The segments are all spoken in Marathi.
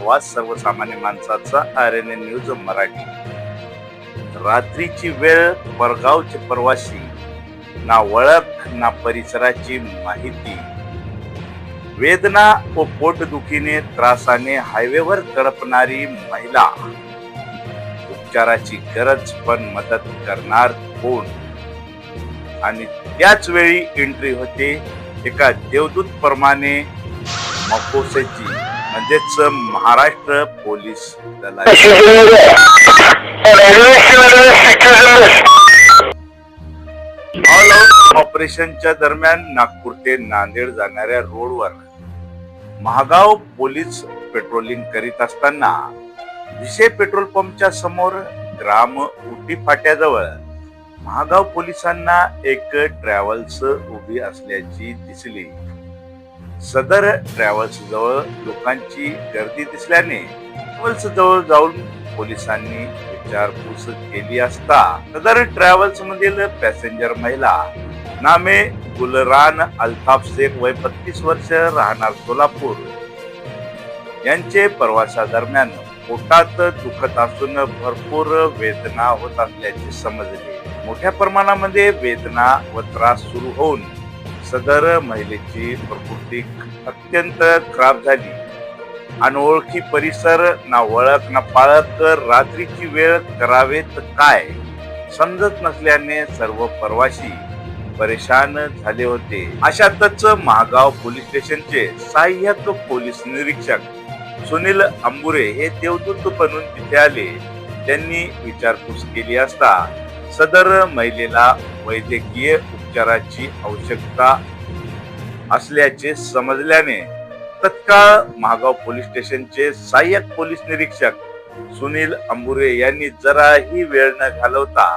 आवाज सर्वसामान्य माणसाचा RNN न्यूज मराठी। रात्रीची वेळ, परगावचे प्रवासी, ना ओळख ना परिसराची माहिती, वेदना व पोटदुखीने त्रासाने हायवेवर तडपणारी महिला, उपचाराची गरज पण मदत करणार कोण? आणि त्याच वेळी एंट्री होते एका देवदूत प्रमाणे मकोसेची म्हणजेच महाराष्ट्र पोलीस दलाची। ऑल आउट ऑपरेशनच्या दरम्यान नागपूर ते नांदेड जाणाऱ्या रोडवर महागाव पोलीस पेट्रोलिंग करीत असताना विशे पेट्रोल पंपच्या समोर ग्राम उटी फाट्याजवळ महागाव पोलिसांना एक ट्रॅव्हल्स उभी असल्याची दिसली। सदर ट्रॅव्हल्स जवळ लोकांची गर्दी दिसल्याने ट्रॅव्हल्स जवळ जाऊन पोलिसांनी विचारपूस केली असता सदर ट्रॅव्हल्स मधील पॅसेंजर महिला नामे गुलरान अल्ताफ शेख वय 35 वर्ष राहणार सोलापूर यांचे प्रवासादरम्यान पोटात दुखत असून भरपूर वेदना होत असल्याचे समजले। मोठ्या प्रमाणामध्ये वेदना व त्रास सुरू होऊन सदर महिलेची प्रकृती अत्यंत खराब झाली। अनोळखी परिसर, ना ओळख ना पाळख, रात्रीची वेळ करावे तर काय समजत नसल्याने सर्व प्रवासी परेशान झाले होते। अशातच महागाव पोलीस स्टेशनचे सहाय्यक पोलीस निरीक्षक सुनील अंबुरे हे देवदूत बनून तिथे आले। त्यांनी विचारपूस केली असता सदर महिलेला वैद्यकीय उपचाराची आवश्यकता असल्याचे समजल्याने तत्काळ महागाव पोलीस स्टेशनचे सहाय्यक पोलीस निरीक्षक सुनील अंबुरे यांनी जराही वेळ न घालवता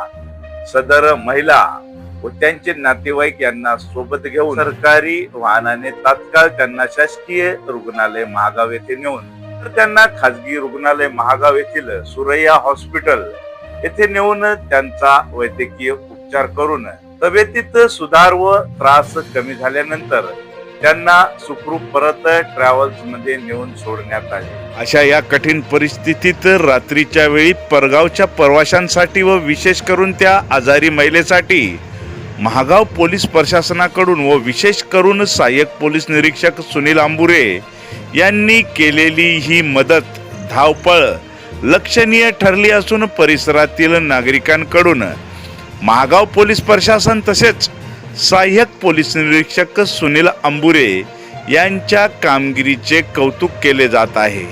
सदर महिला व त्यांचे नातेवाईक यांना सोबत घेऊन सरकारी वाहनाने तात्काळ त्यांना शासकीय रुग्णालय महागाव येथे नेऊन तर त्यांना खाजगी रुग्णालय महागाव येथील सुरैया हॉस्पिटल येथे नेऊन त्यांचा वैद्यकीय उपचार करून तब्येतीत सुधार व त्रास कमी झाल्यानंतर त्यांना सुखरूप परत ट्रॅव्हल्स मध्ये नेऊन सोडण्यात आले। अशा या कठीण परिस्थितीत रात्रीच्या वेळी परगावच्या प्रवाशांसाठी व विशेष करून त्या आजारी महिलेसाठी महागाव पोलीस प्रशासनाकडून व विशेष करून सहाय्यक पोलीस निरीक्षक सुनील अंबुरे यांनी केलेली ही मदत धावपळ लक्षणीय ठरली असून परिसरातील नागरिकांकडून महागाव पोलीस प्रशासन तसेच सहाय्यक पोलीस निरीक्षक सुनील अंबुरे यांच्या कामगिरीचे कौतुक केले जात आहे।